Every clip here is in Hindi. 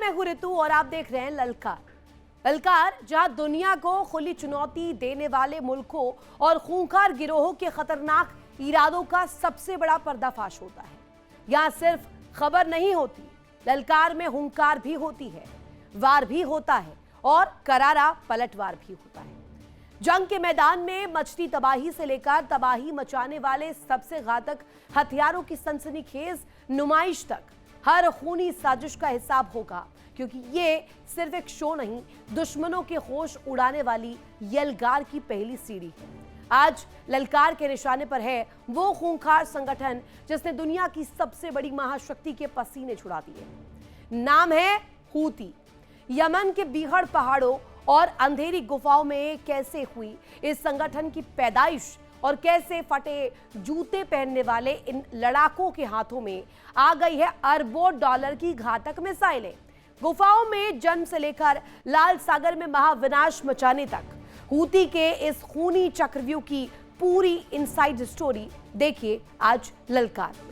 मैं हूं ऋतु और आप देख रहे हैं ललकार। ललकार जहां दुनिया को खुली चुनौती देने वाले मुल्कों और खूंखार गिरोहों के खतरनाक इरादों का सबसे बड़ा पर्दाफाश होता है। यहां सिर्फ खबर नहीं होती, ललकार में हुंकार भी होती है, वार भी होता है और करारा पलटवार भी होता है। जंग के मैदान में मचती तबाही से लेकर तबाही मचाने वाले सबसे घातक हथियारों की सनसनीखेज नुमाइश तक हर खूनी साजिश का हिसाब होगा, क्योंकि ये सिर्फ एक शो नहीं, दुश्मनों के होश उड़ाने वाली यलगार की पहली सीढ़ी है। आज ललकार के निशाने पर है वो खूंखार संगठन जिसने दुनिया की सबसे बड़ी महाशक्ति के पसीने छुड़ा दिए। नाम है हूती। यमन के बीहड़ पहाड़ों और अंधेरी गुफाओं में कैसे हुई इस संगठन की पैदाइश और कैसे फटे जूते पहनने वाले इन लड़ाकों के हाथों में आ गई है अरबों डॉलर की घातक मिसाइलें। गुफाओं में जन्म से लेकर लाल सागर में महाविनाश मचाने तक हूती के इस खूनी चक्रव्यूह की पूरी इनसाइड स्टोरी देखिए आज ललकार में।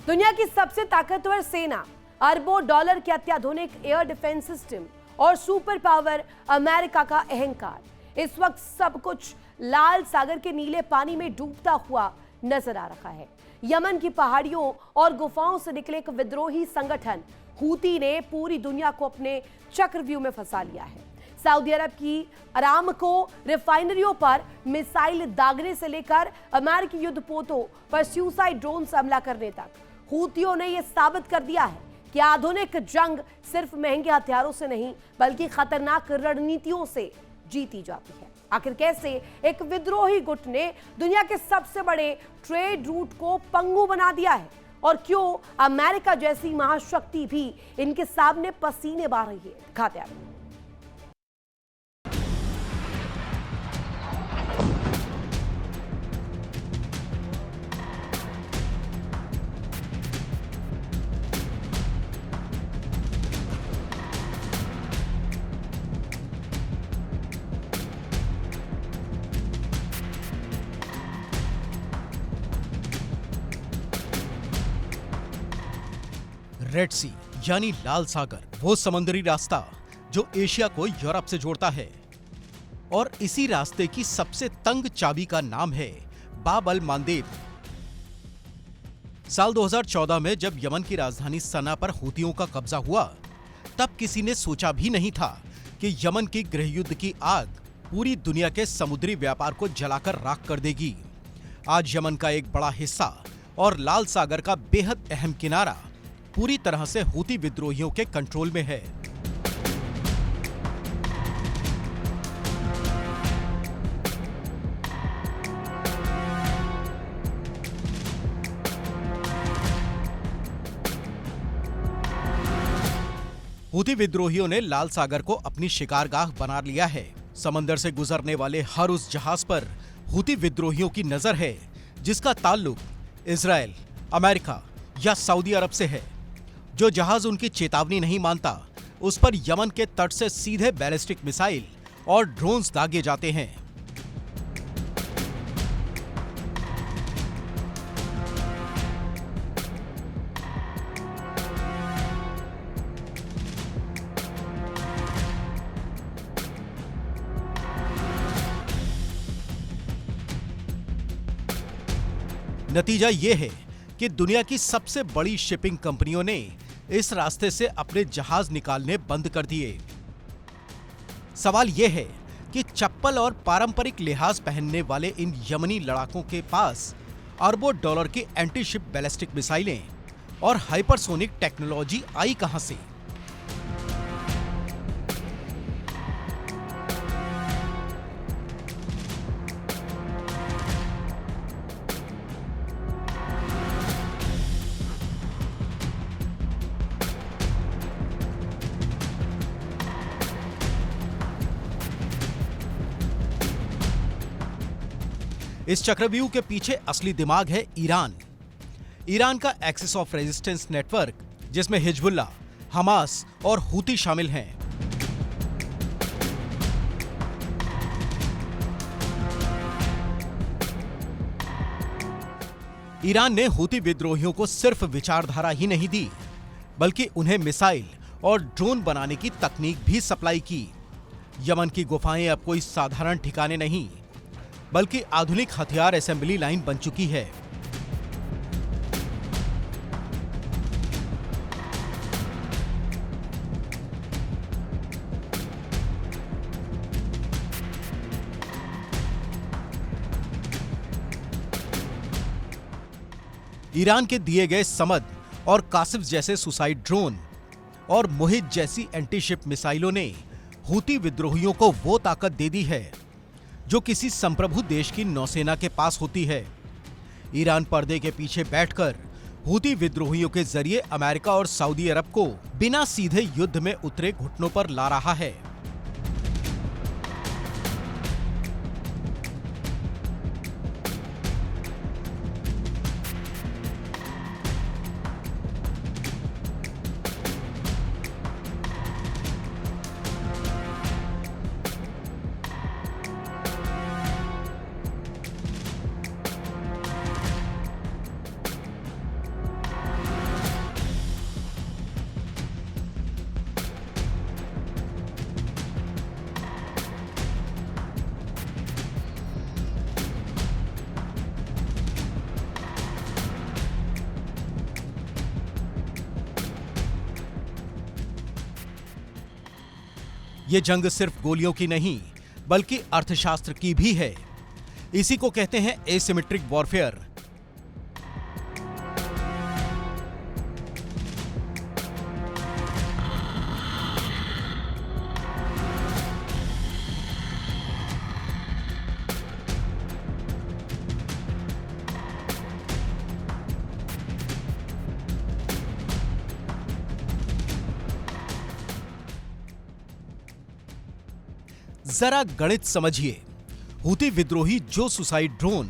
दुनिया की सबसे ताकतवर सेना, अरबों डॉलर के अत्याधुनिक एयर डिफेंस सिस्टम और सुपर पावर अमेरिका का अहंकार, इस वक्त सब कुछ लाल सागर के नीले पानी में डूबता हुआ नजर आ रहा है। यमन की पहाड़ियों और गुफाओं से निकले एक विद्रोही संगठन हूती ने पूरी दुनिया को अपने चक्रव्यूह में फंसा लिया है। सऊदी अरब की अरामको रिफाइनरियों पर मिसाइल दागने से लेकर अमेरिकी युद्धपोतों पर सुसाइड ड्रोन से हमला करने तक हूतियों ने यह साबित कर दिया है कि आधुनिक जंग सिर्फ महंगे हथियारों से नहीं बल्कि खतरनाक रणनीतियों से जीती जाती है। आखिर कैसे एक विद्रोही गुट ने दुनिया के सबसे बड़े ट्रेड रूट को पंगु बना दिया है और क्यों अमेरिका जैसी महाशक्ति भी इनके सामने पसीने बहा रही है, दिखाते हैं। रेड सी यानी लाल सागर, वो समुद्री रास्ता जो एशिया को यूरोप से जोड़ता है और इसी रास्ते की सबसे तंग चाबी का नाम है बाब अल मांदेब। साल 2014 में जब यमन की राजधानी सना पर हूतियों का कब्जा हुआ, तब किसी ने सोचा भी नहीं था कि यमन की गृहयुद्ध की आग पूरी दुनिया के समुद्री व्यापार को जलाकर राख कर देगी। आज यमन का एक बड़ा हिस्सा और लाल सागर का बेहद अहम किनारा पूरी तरह से हूती विद्रोहियों के कंट्रोल में है। हूती विद्रोहियों ने लाल सागर को अपनी शिकारगाह बना लिया है। समंदर से गुजरने वाले हर उस जहाज पर हूती विद्रोहियों की नजर है जिसका ताल्लुक इजराइल, अमेरिका या सऊदी अरब से है। जो जहाज उनकी चेतावनी नहीं मानता, उस पर यमन के तट से सीधे बैलिस्टिक मिसाइल और ड्रोन्स दागे जाते हैं। नतीजा यह है कि दुनिया की सबसे बड़ी शिपिंग कंपनियों ने इस रास्ते से अपने जहाज निकालने बंद कर दिए। सवाल यह है कि चप्पल और पारंपरिक लिहाज पहनने वाले इन यमनी लड़ाकों के पास अरबों डॉलर की एंटी शिप बैलिस्टिक मिसाइलें और हाइपरसोनिक टेक्नोलॉजी आई कहां से? इस चक्रव्यूह के पीछे असली दिमाग है ईरान। ईरान का एक्सिस ऑफ रेजिस्टेंस नेटवर्क, जिसमें हिजबुल्लाह, हमास और हूती शामिल हैं। ईरान ने हूती विद्रोहियों को सिर्फ विचारधारा ही नहीं दी, बल्कि उन्हें मिसाइल और ड्रोन बनाने की तकनीक भी सप्लाई की। यमन की गुफाएं अब कोई साधारण ठिकाने नहीं, बल्कि आधुनिक हथियार असेंबली लाइन बन चुकी है। ईरान के दिए गए समद और कासिफ जैसे सुसाइड ड्रोन और मुहित जैसी एंटीशिप मिसाइलों ने हूती विद्रोहियों को वो ताकत दे दी है जो किसी संप्रभु देश की नौसेना के पास होती है। ईरान पर्दे के पीछे बैठकर हूती विद्रोहियों के जरिए अमेरिका और सऊदी अरब को बिना सीधे युद्ध में उतरे घुटनों पर ला रहा है। ये जंग सिर्फ गोलियों की नहीं, बल्कि अर्थशास्त्र की भी है। इसी को कहते हैं एसिमेट्रिक वॉरफेयर। जरा गणित समझिए। हूती विद्रोही जो सुसाइड ड्रोन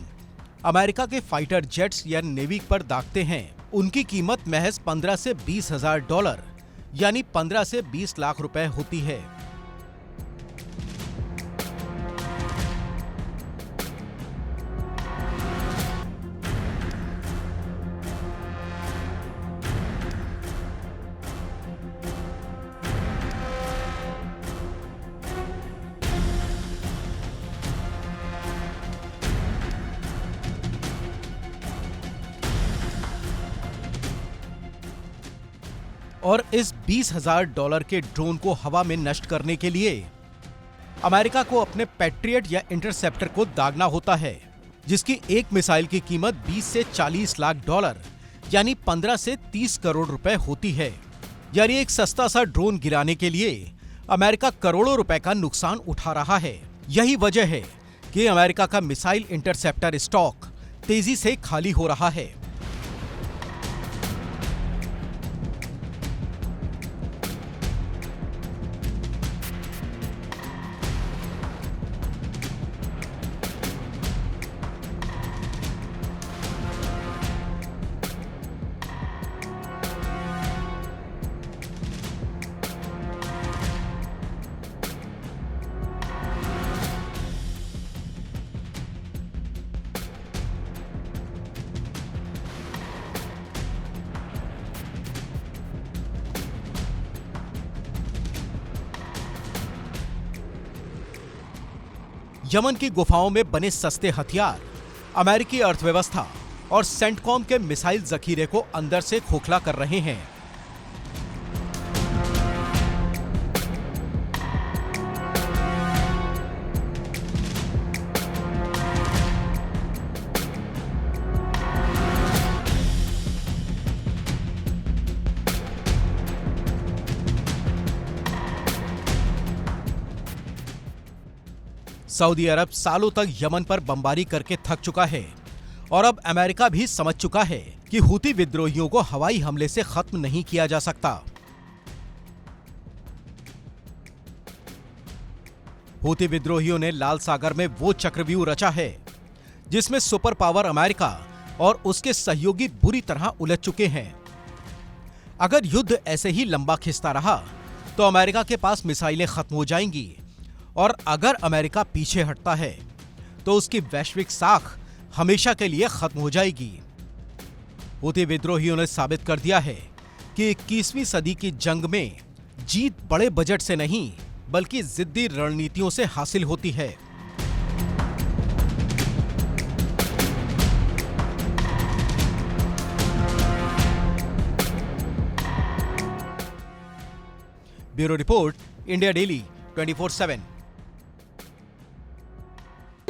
अमेरिका के फाइटर जेट्स या नेवी पर दागते हैं, उनकी कीमत महज 15 से 20 हजार डॉलर यानी 15 से 20 लाख रुपए होती है। और इस 20,000 डॉलर के ड्रोन को हवा में नष्ट करने के लिए अमेरिका को अपने पैट्रियट या इंटरसेप्टर को दागना होता है, जिसकी एक मिसाइल की कीमत 20 से 40 लाख डॉलर यानी 15 से 30 करोड़ रुपए होती है। यानी एक सस्ता सा ड्रोन गिराने के लिए अमेरिका करोड़ों रुपए का नुकसान उठा रहा है। यही वजह है कि अमेरिका का मिसाइल इंटरसेप्टर स्टॉक तेजी से खाली हो रहा है। यमन की गुफाओं में बने सस्ते हथियार अमेरिकी अर्थव्यवस्था और सेंटकॉम के मिसाइल जखीरे को अंदर से खोखला कर रहे हैं। सऊदी अरब सालों तक यमन पर बमबारी करके थक चुका है और अब अमेरिका भी समझ चुका है कि हूती विद्रोहियों को हवाई हमले से खत्म नहीं किया जा सकता। हूती विद्रोहियों ने लाल सागर में वो चक्रव्यूह रचा है जिसमें सुपर पावर अमेरिका और उसके सहयोगी बुरी तरह उलझ चुके हैं। अगर युद्ध ऐसे ही लंबा खिंचता रहा तो अमेरिका के पास मिसाइलें खत्म हो जाएंगी और अगर अमेरिका पीछे हटता है तो उसकी वैश्विक साख हमेशा के लिए खत्म हो जाएगी। हूती विद्रोहियों ने साबित कर दिया है कि 21वीं सदी की जंग में जीत बड़े बजट से नहीं बल्कि जिद्दी रणनीतियों से हासिल होती है। Bureau report, India daily 24/7।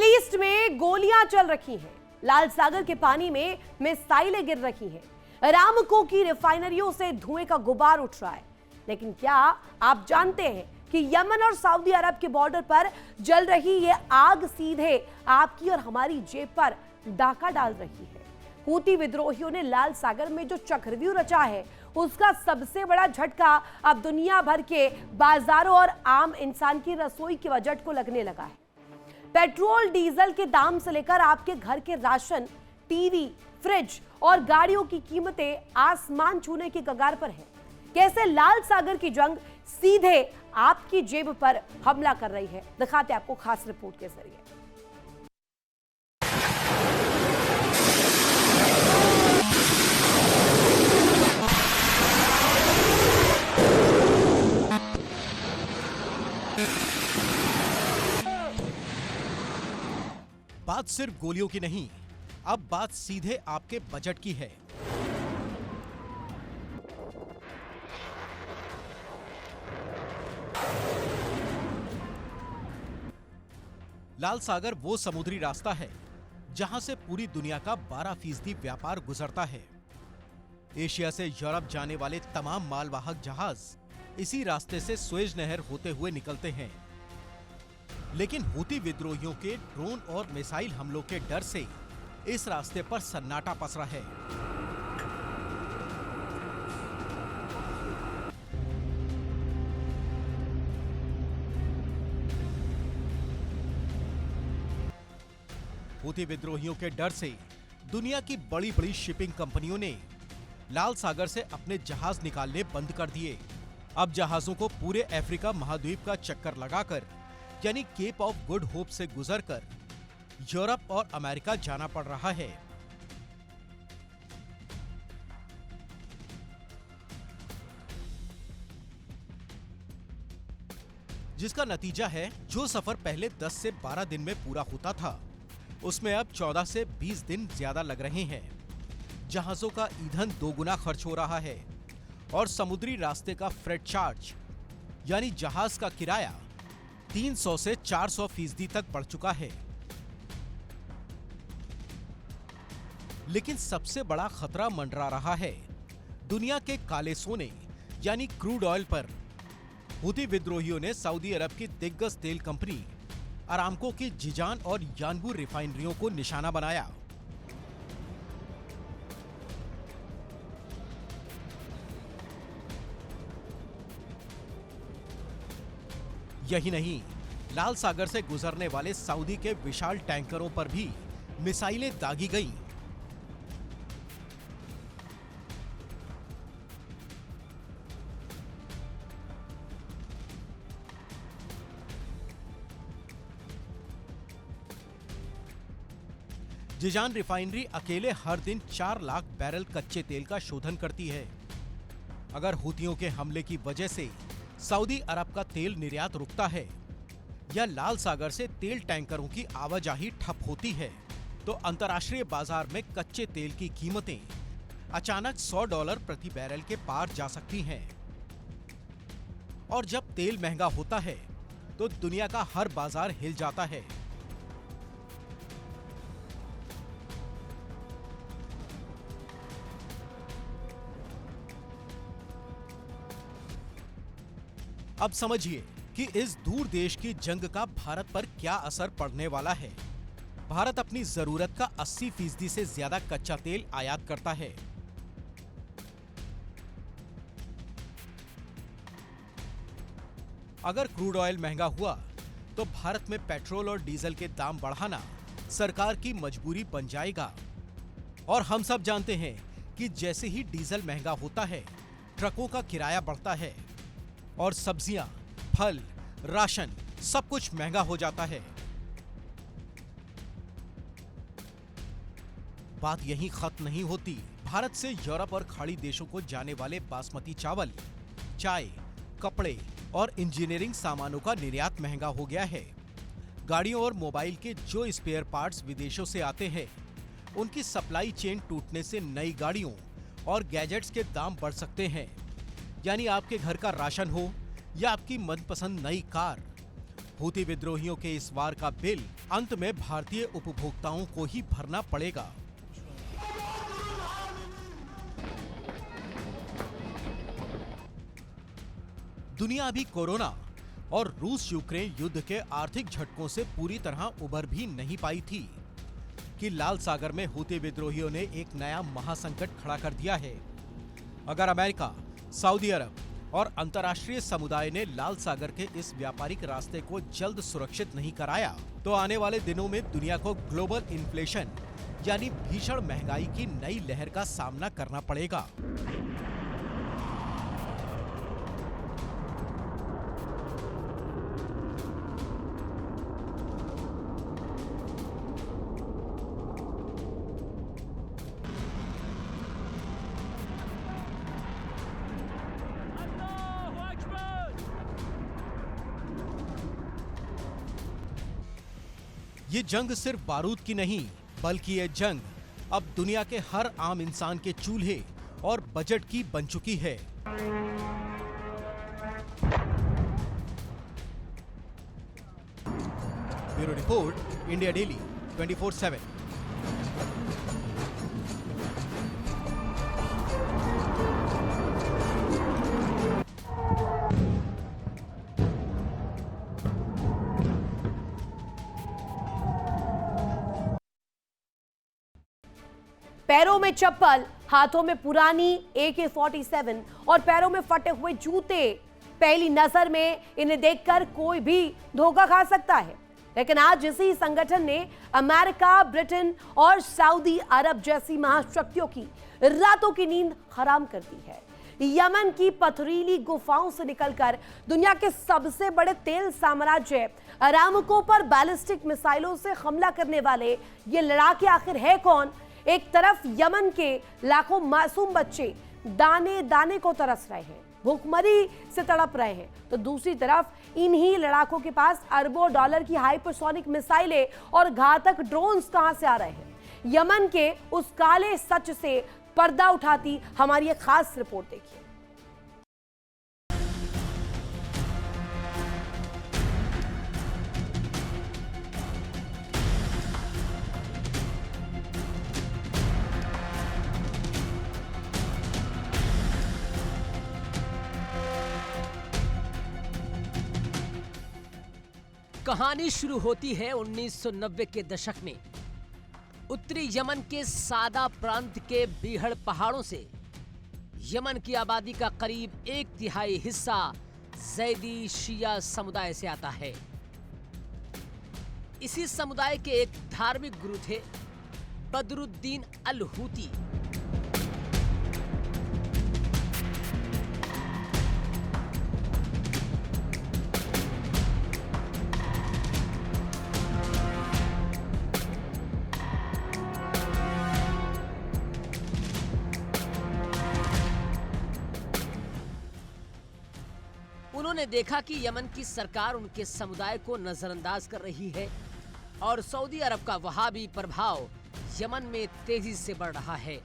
East में गोलियां चल रही हैं, लाल सागर के पानी में मिसाइलें गिर रही हैं, अरामको की रिफाइनरियों से धुएं का गुबार उठ रहा है। लेकिन क्या आप जानते हैं कि यमन और सऊदी अरब के बॉर्डर पर जल रही ये आग सीधे आपकी और हमारी जेब पर डाका डाल रही है। हूती विद्रोहियों ने लाल सागर में जो चक्रव्यूह रचा है, उसका सबसे बड़ा झटका अब दुनिया भर के बाजारों और आम इंसान की रसोई के बजट को लगने लगा है। पेट्रोल डीजल के दाम से लेकर आपके घर के राशन, टीवी, फ्रिज और गाड़ियों की कीमतें आसमान छूने की कगार पर है। कैसे लाल सागर की जंग सीधे आपकी जेब पर हमला कर रही है, दिखाते आपको खास रिपोर्ट के जरिए। बात सिर्फ गोलियों की नहीं, अब बात सीधे आपके बजट की है। लाल सागर वो समुद्री रास्ता है जहां से पूरी दुनिया का 12% व्यापार गुजरता है। एशिया से यूरोप जाने वाले तमाम मालवाहक जहाज इसी रास्ते से सुएज नहर होते हुए निकलते हैं। लेकिन हूती विद्रोहियों के ड्रोन और मिसाइल हमलों के डर से इस रास्ते पर सन्नाटा पसरा है। हूती विद्रोहियों के डर से दुनिया की बड़ी बड़ी शिपिंग कंपनियों ने लाल सागर से अपने जहाज निकालने बंद कर दिए। अब जहाजों को पूरे अफ्रीका महाद्वीप का चक्कर लगाकर यानी केप ऑफ गुड होप से गुजरकर यूरोप और अमेरिका जाना पड़ रहा है। जिसका नतीजा है जो सफर पहले 10 से 12 दिन में पूरा होता था, उसमें अब 14 से 20 दिन ज्यादा लग रहे हैं। जहाजों का ईंधन 2 गुना खर्च हो रहा है और समुद्री रास्ते का फ्रेट चार्ज यानी जहाज का किराया 300 से 400% तक बढ़ चुका है। लेकिन सबसे बड़ा खतरा मंडरा रहा है दुनिया के काले सोने यानी क्रूड ऑयल पर। हूती विद्रोहियों ने सऊदी अरब की दिग्गज तेल कंपनी अरामको की जिजान और यानबू रिफाइनरियों को निशाना बनाया। यही नहीं, लाल सागर से गुजरने वाले सऊदी के विशाल टैंकरों पर भी मिसाइलें दागी गईं। जिजान रिफाइनरी अकेले हर दिन 4 लाख बैरल कच्चे तेल का शोधन करती है। अगर हूतियों के हमले की वजह से सऊदी अरब का तेल निर्यात रुकता है या लाल सागर से तेल टैंकरों की आवाजाही ठप होती है, तो अंतर्राष्ट्रीय बाजार में कच्चे तेल की कीमतें अचानक $100 प्रति बैरल के पार जा सकती हैं। और जब तेल महंगा होता है तो दुनिया का हर बाजार हिल जाता है। अब समझिए कि इस दूर देश की जंग का भारत पर क्या असर पड़ने वाला है। भारत अपनी जरूरत का 80% से ज्यादा कच्चा तेल आयात करता है। अगर क्रूड ऑयल महंगा हुआ तो भारत में पेट्रोल और डीजल के दाम बढ़ाना सरकार की मजबूरी बन जाएगा। और हम सब जानते हैं कि जैसे ही डीजल महंगा होता है, ट्रकों का किराया बढ़ता है और सब्जियां, फल, राशन सब कुछ महंगा हो जाता है। बात यहीं खत्म नहीं होती। भारत से यूरोप और खाड़ी देशों को जाने वाले बासमती चावल, चाय, कपड़े और इंजीनियरिंग सामानों का निर्यात महंगा हो गया है। गाड़ियों और मोबाइल के जो स्पेयर पार्ट्स विदेशों से आते हैं, उनकी सप्लाई चेन टूटने से नई गाड़ियों और गैजेट्स के दाम बढ़ सकते हैं। यानी आपके घर का राशन हो या आपकी मनपसंद नई कार, हूती विद्रोहियों के इस वार का बिल अंत में भारतीय उपभोक्ताओं को ही भरना पड़ेगा। दुनिया अभी कोरोना और रूस यूक्रेन युद्ध के आर्थिक झटकों से पूरी तरह उबर भी नहीं पाई थी कि लाल सागर में हूती विद्रोहियों ने एक नया महासंकट खड़ा कर दिया है। अगर अमेरिका, सऊदी अरब और अंतर्राष्ट्रीय समुदाय ने लाल सागर के इस व्यापारिक रास्ते को जल्द सुरक्षित नहीं कराया, तो आने वाले दिनों में दुनिया को ग्लोबल इन्फ्लेशन यानी भीषण महंगाई की नई लहर का सामना करना पड़ेगा। ये जंग सिर्फ बारूद की नहीं, बल्कि ये जंग अब दुनिया के हर आम इंसान के चूल्हे और बजट की बन चुकी है। Bureau report, India daily 24/7। पैरों में चप्पल, हाथों में पुरानी AK-47 और पैरों में फटे हुए जूते। पहली नजर में इन्हें देखकर कोई भी धोखा खा सकता है, लेकिन आज इसी संगठन ने अमेरिका, ब्रिटेन और सऊदी अरब जैसी महाशक्तियों की रातों की नींद हराम कर दी है। यमन की पथरीली गुफाओं से निकलकर दुनिया के सबसे बड़े तेल साम्राज्य अरामको पर बैलिस्टिक मिसाइलों से हमला करने वाले ये लड़ाके आखिर है कौन? एक तरफ यमन के लाखों मासूम बच्चे दाने दाने को तरस रहे हैं, भूखमरी से तड़प रहे हैं, तो दूसरी तरफ इन्हीं लड़ाकों के पास अरबों डॉलर की हाइपरसोनिक मिसाइलें और घातक ड्रोन्स कहां से आ रहे हैं? यमन के उस काले सच से पर्दा उठाती हमारी एक खास रिपोर्ट देखिए। कहानी शुरू होती है 1990 के दशक में। उत्तरी यमन के सादा प्रांत के बीहड़ पहाड़ों से यमन की आबादी का करीब 1/3 हिस्सा जैदी शिया समुदाय से आता है। इसी समुदाय के एक धार्मिक गुरु थे बदरुद्दीन अल हूती। उन्होंने देखा कि यमन की सरकार उनके समुदाय को नजरअंदाज कर रही है और सऊदी अरब का वहाबी प्रभाव यमन में तेजी से बढ़ रहा है।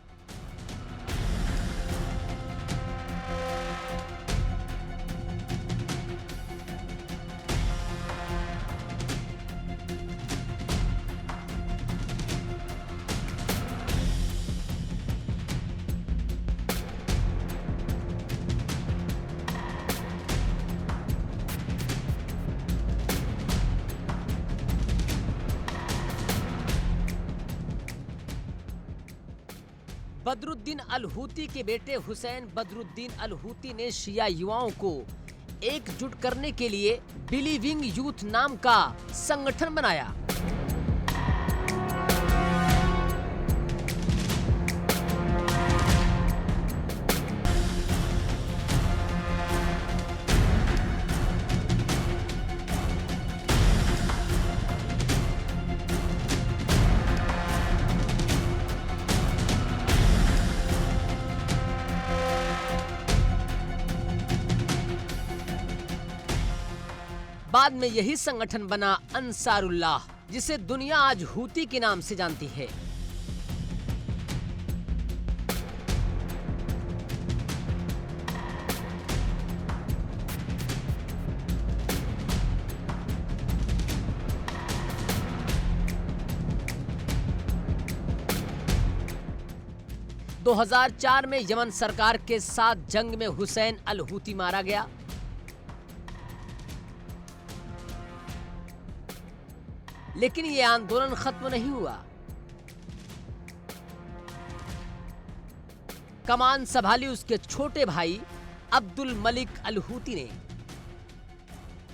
बदरुद्दीन अल हूती के बेटे हुसैन बदरुद्दीन अल हूती ने शिया युवाओं को एकजुट करने के लिए बिलीविंग यूथ नाम का संगठन बनाया। बाद में यही संगठन बना अंसारुल्लाह, जिसे दुनिया आज हूती के नाम से जानती है। – 2004 में यमन सरकार के साथ जंग में हुसैन अल हूती मारा गया। लेकिन ये आंदोलन खत्म नहीं हुआ। कमान संभाली उसके छोटे भाई अब्दुल मलिक अल हूती ने।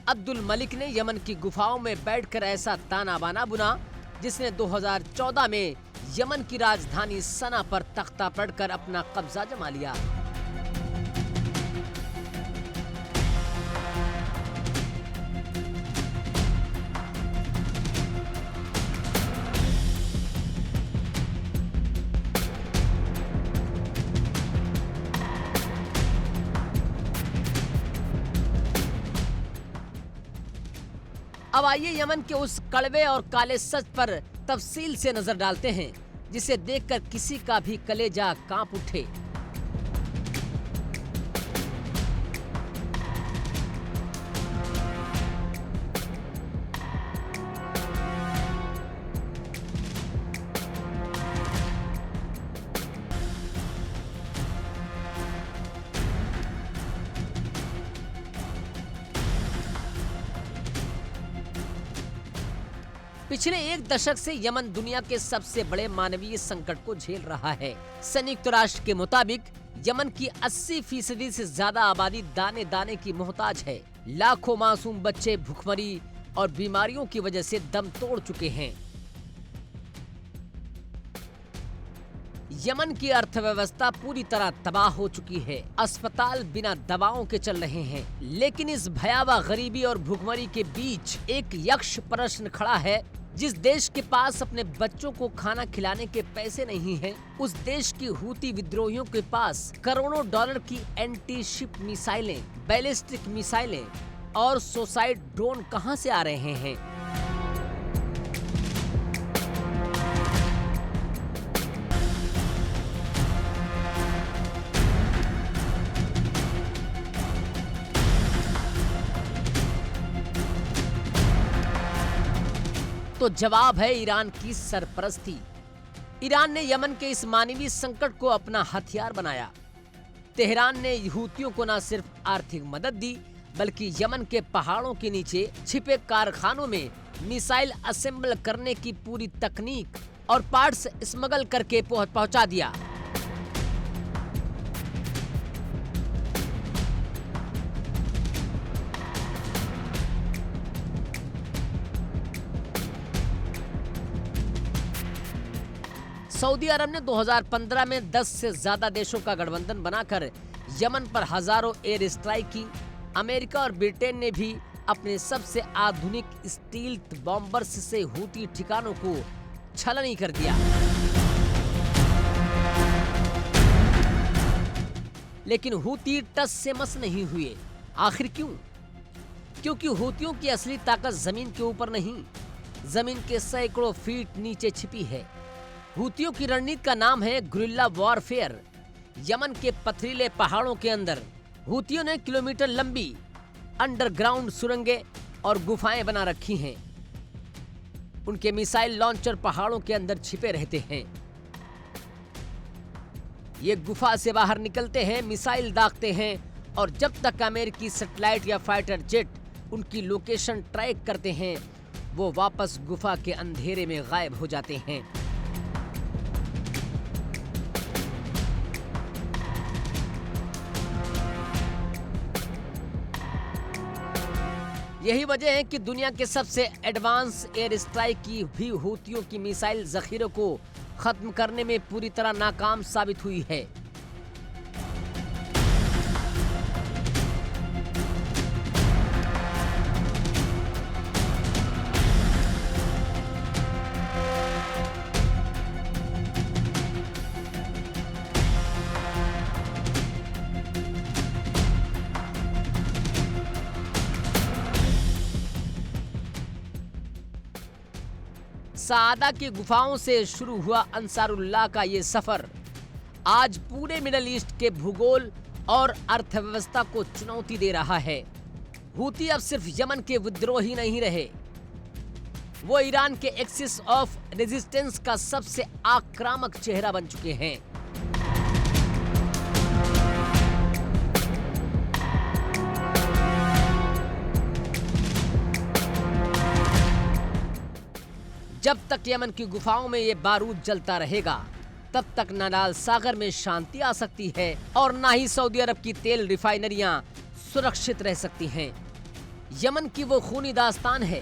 अब्दुल मलिक ने यमन की गुफाओं में बैठकर ऐसा ताना बाना बुना जिसने 2014 में यमन की राजधानी सना पर तख्ता पढ़कर अपना कब्जा जमा लिया। अब आइए यमन के उस कड़वे और काले सच पर तफसील से नजर डालते हैं जिसे देखकर किसी का भी कलेजा कांप उठे। पिछले एक दशक से यमन दुनिया के सबसे बड़े मानवीय संकट को झेल रहा है। संयुक्त राष्ट्र के मुताबिक यमन की 80% से ज्यादा आबादी दाने दाने की मोहताज है। लाखों मासूम बच्चे भूखमरी और बीमारियों की वजह से दम तोड़ चुके हैं। यमन की अर्थव्यवस्था पूरी तरह तबाह हो चुकी है। अस्पताल बिना दवाओं के चल रहे हैं। लेकिन इस भयावह गरीबी और भूखमरी के बीच एक यक्ष प्रश्न खड़ा है। जिस देश के पास अपने बच्चों को खाना खिलाने के पैसे नहीं हैं, उस देश की हूती विद्रोहियों के पास करोड़ों डॉलर की एंटी शिप मिसाइलें, बैलिस्टिक मिसाइलें और सुसाइड ड्रोन कहां से आ रहे हैं? तो जवाब है ईरान की सरपरस्ती। ईरान ने यमन के इस मानवीय संकट को अपना हथियार बनाया। तेहरान ने हूतियों को न सिर्फ आर्थिक मदद दी बल्कि यमन के पहाड़ों के नीचे छिपे कारखानों में मिसाइल असेंबल करने की पूरी तकनीक और पार्ट्स स्मगल करके पहुंचा दिया। सऊदी अरब ने 2015 में 10 से ज्यादा देशों का गठबंधन बनाकर यमन पर हजारों एयर स्ट्राइक की। अमेरिका और ब्रिटेन ने भी अपने सबसे आधुनिक स्टील्थ बॉम्बर्स से हूती ठिकानों को छलनी कर दिया। लेकिन हूती टस से मस नहीं हुए। आखिर क्यों? क्योंकि हूतियों की असली ताकत जमीन के ऊपर नहीं, जमीन के सैकड़ों फीट नीचे छिपी है। हूतियों की रणनीति का नाम है गुरिल्ला वॉरफेयर। यमन के पथरीले पहाड़ों के अंदर हूतियों ने किलोमीटर लंबी अंडरग्राउंड सुरंगें और गुफाएं बना रखी हैं। उनके मिसाइल लॉन्चर पहाड़ों के अंदर छिपे रहते हैं। ये गुफा से बाहर निकलते हैं, मिसाइल दागते हैं और जब तक अमेरिकी सैटेलाइट या फाइटर जेट उनकी लोकेशन ट्रैक करते हैं, वो वापस गुफा के अंधेरे में गायब हो जाते हैं। यही वजह है कि दुनिया के सबसे एडवांस एयर स्ट्राइक की भी हूतियों की मिसाइल जखीरों को खत्म करने में पूरी तरह नाकाम साबित हुई है। सादा की गुफाओं से शुरू हुआ अंसारुल्लाह का ये सफर आज पूरे मिडिल ईस्ट के भूगोल और अर्थव्यवस्था को चुनौती दे रहा है। हूती अब सिर्फ यमन के विद्रोही नहीं रहे, वो ईरान के एक्सिस ऑफ रेजिस्टेंस का सबसे आक्रामक चेहरा बन चुके हैं। जब तक यमन की गुफाओं में ये बारूद जलता रहेगा तब तक न लाल सागर में शांति आ सकती है और न ही सऊदी अरब की तेल रिफाइनरियां सुरक्षित रह सकती हैं। यमन की वो खूनी दास्तान है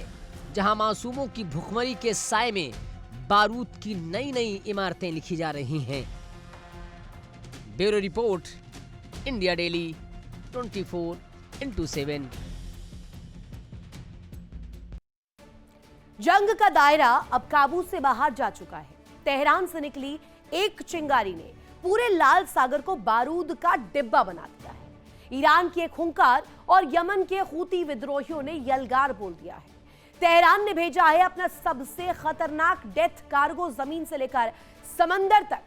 जहां मासूमों की भुखमरी के साए में बारूद की नई नई इमारतें लिखी जा रही हैं। Bureau report, India daily 24x7। जंग का दायरा अब काबू से बाहर जा चुका है। तेहरान से निकली एक चिंगारी ने पूरे लाल सागर को बारूद का डिब्बा बना दिया है। ईरान की एक हुंकार और यमन के हूती विद्रोहियों ने यलगार बोल दिया है। तेहरान ने भेजा है अपना सबसे खतरनाक डेथ कार्गो, जमीन से लेकर समंदर तक।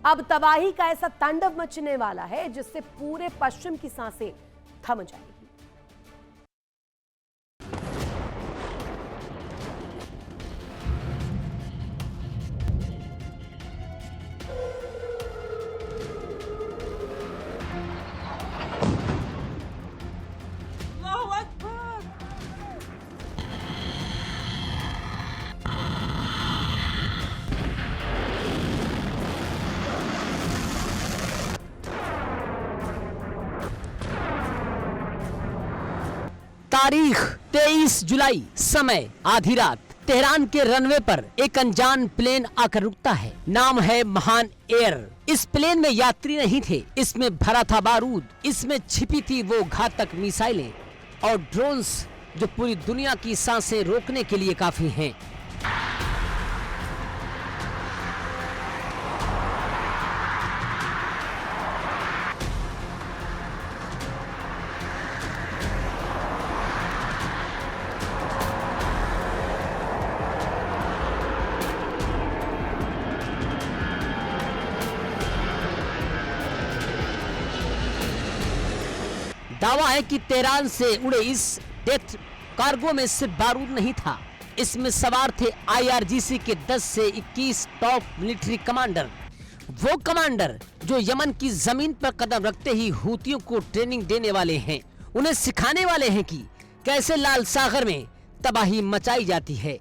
अब तबाही का ऐसा तांडव मचने वाला है जिससे पूरे पश्चिम की सांसें थम जाएंगी। तारीख 23 जुलाई, समय आधी रात। तेहरान के रनवे पर एक अनजान प्लेन आकर रुकता है। नाम है महान एयर। इस प्लेन में यात्री नहीं थे, इसमें भरा था बारूद, इसमें छिपी थी वो घातक मिसाइलें और ड्रोन्स जो पूरी दुनिया की सांसें रोकने के लिए काफी हैं। दावा है कि तेहरान से उड़े इस डेथ कार्गो में सिर्फ बारूद नहीं था, इसमें सवार थे IRGC के 10 से 21 टॉप मिलिट्री कमांडर। वो कमांडर जो यमन की जमीन पर कदम रखते ही हूतियों को ट्रेनिंग देने वाले हैं, उन्हें सिखाने वाले हैं कि कैसे लाल सागर में तबाही मचाई जाती है।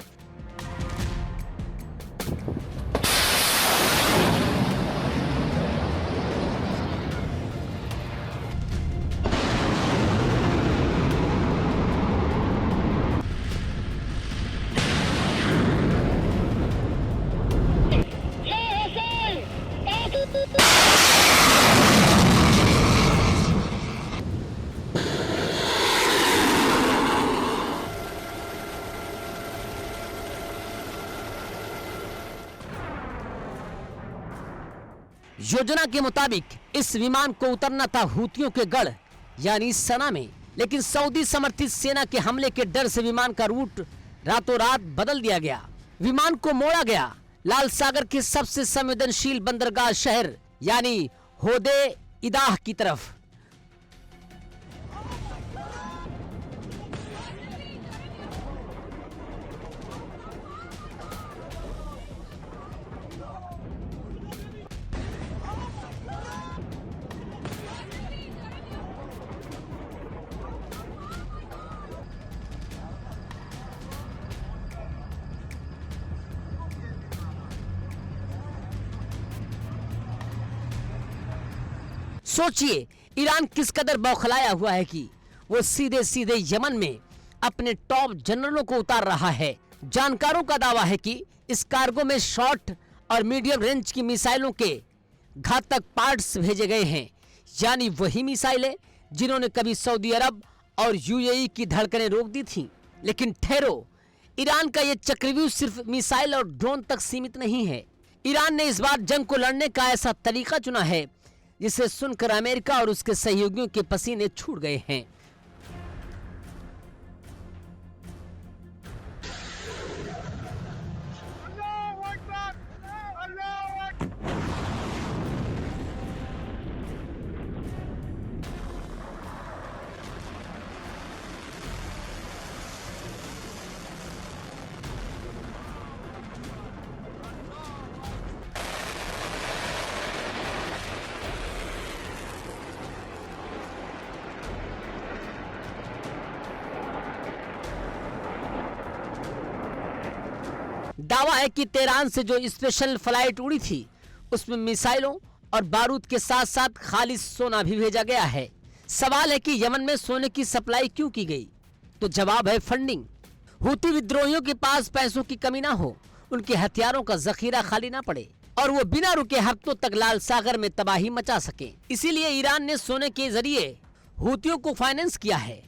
योजना के मुताबिक इस विमान को उतरना था हूतियों के गढ़ यानी सना में, लेकिन सऊदी समर्थित सेना के हमले के डर से विमान का रूट रातों रात बदल दिया गया। विमान को मोड़ा गया लाल सागर के सबसे संवेदनशील बंदरगाह शहर यानी होदे इदाह की तरफ। सोचिए ईरान किस कदर बौखलाया हुआ है कि वो सीधे सीधे यमन में अपने टॉप जनरलों को उतार रहा है। जानकारों का दावा है कि इस कार्गो में शॉर्ट और मीडियम रेंज की मिसाइलों के घातक पार्ट्स भेजे गए हैं, यानी वही मिसाइलें जिन्होंने कभी सऊदी अरब और UAE की धड़कनें रोक दी थीं। लेकिन ठहरो, ईरान का ये चक्रव्यूह सिर्फ मिसाइल और ड्रोन तक सीमित नहीं है। ईरान ने इस बार जंग को लड़ने का ऐसा तरीका चुना है जिसे सुनकर अमेरिका और उसके सहयोगियों के पसीने छूट गए हैं। दावा है कि तेहरान से जो स्पेशल फ्लाइट उड़ी थी उसमें मिसाइलों और बारूद के साथ साथ खालिस सोना भी भेजा गया है। सवाल है कि यमन में सोने की सप्लाई क्यों की गई? तो जवाब है फंडिंग। हूती विद्रोहियों के पास पैसों की कमी ना हो, उनके हथियारों का जखीरा खाली ना पड़े और वो बिना रुके हफ्तों तक लाल सागर में तबाही मचा सके। इसीलिए ईरान ने सोने के जरिए हूतियों को फाइनेंस किया है।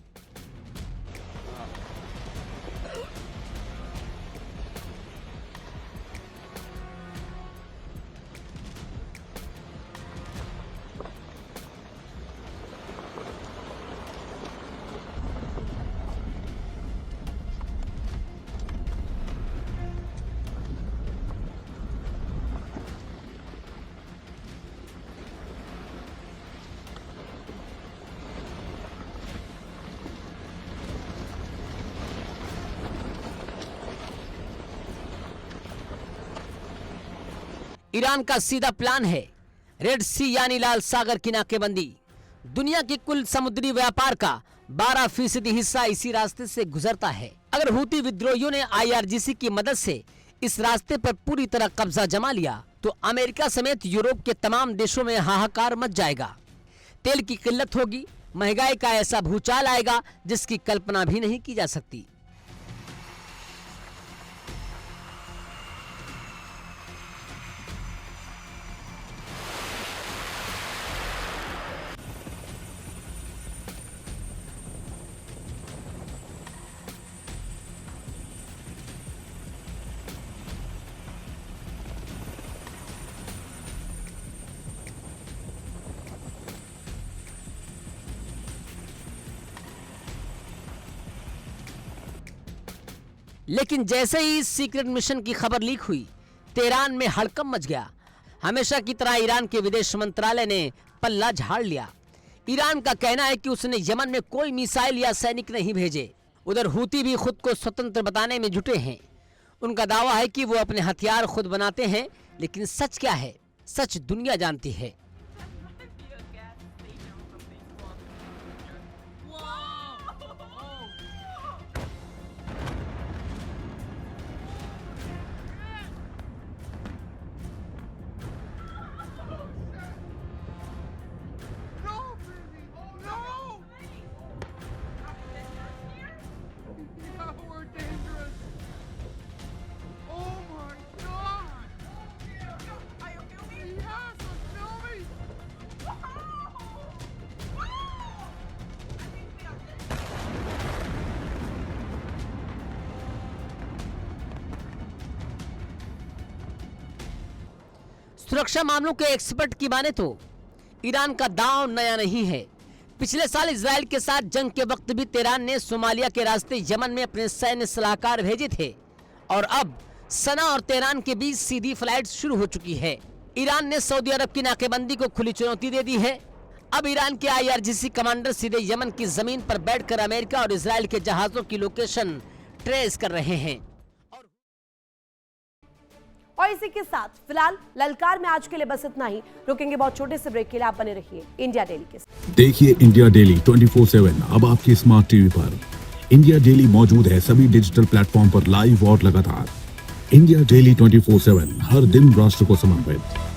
ईरान का सीधा प्लान है रेड सी यानी लाल सागर की नाकेबंदी। दुनिया के कुल समुद्री व्यापार का 12% हिस्सा इसी रास्ते से गुजरता है। अगर हूती विद्रोहियों ने IRGC की मदद से इस रास्ते पर पूरी तरह कब्जा जमा लिया तो अमेरिका समेत यूरोप के तमाम देशों में हाहाकार मच जाएगा। तेल की किल्लत होगी, महंगाई का ऐसा भूचाल आएगा जिसकी कल्पना भी नहीं की जा सकती। लेकिन जैसे ही इस सीक्रेट मिशन की खबर लीक हुई, तेहरान में हड़कंप मच गया। हमेशा की तरह ईरान के विदेश मंत्रालय ने पल्ला झाड़ लिया। ईरान का कहना है कि उसने यमन में कोई मिसाइल या सैनिक नहीं भेजे। उधर हूती भी खुद को स्वतंत्र बताने में जुटे हैं। उनका दावा है कि वो अपने हथियार खुद बनाते हैं, लेकिन सच क्या है? सच दुनिया जानती है। सुरक्षा मामलों के एक्सपर्ट की माने तो ईरान का दांव नया नहीं है। पिछले साल इजराइल के साथ जंग के वक्त भी तेहरान ने सोमालिया के रास्ते यमन में अपने सैन्य सलाहकार भेजे थे और अब सना और तेहरान के बीच सीधी फ्लाइट शुरू हो चुकी है। ईरान ने सऊदी अरब की नाकेबंदी को खुली चुनौती दे दी है। अब ईरान के IRGC कमांडर सीधे यमन की जमीन पर बैठकर अमेरिका और इजराइल के जहाजों की लोकेशन ट्रेस कर रहे हैं। और इसी के साथ फिलहाल ललकार में आज के लिए बस इतना ही। रुकेंगे बहुत छोटे से ब्रेक के लिए। आप बने रहिए इंडिया डेली के साथ। देखिए इंडिया डेली 24/7 अब आपकी स्मार्ट टीवी पर। इंडिया डेली मौजूद है सभी डिजिटल प्लेटफॉर्म पर लाइव और लगातार। इंडिया डेली 24/7 हर दिन राष्ट्र को समर्पित।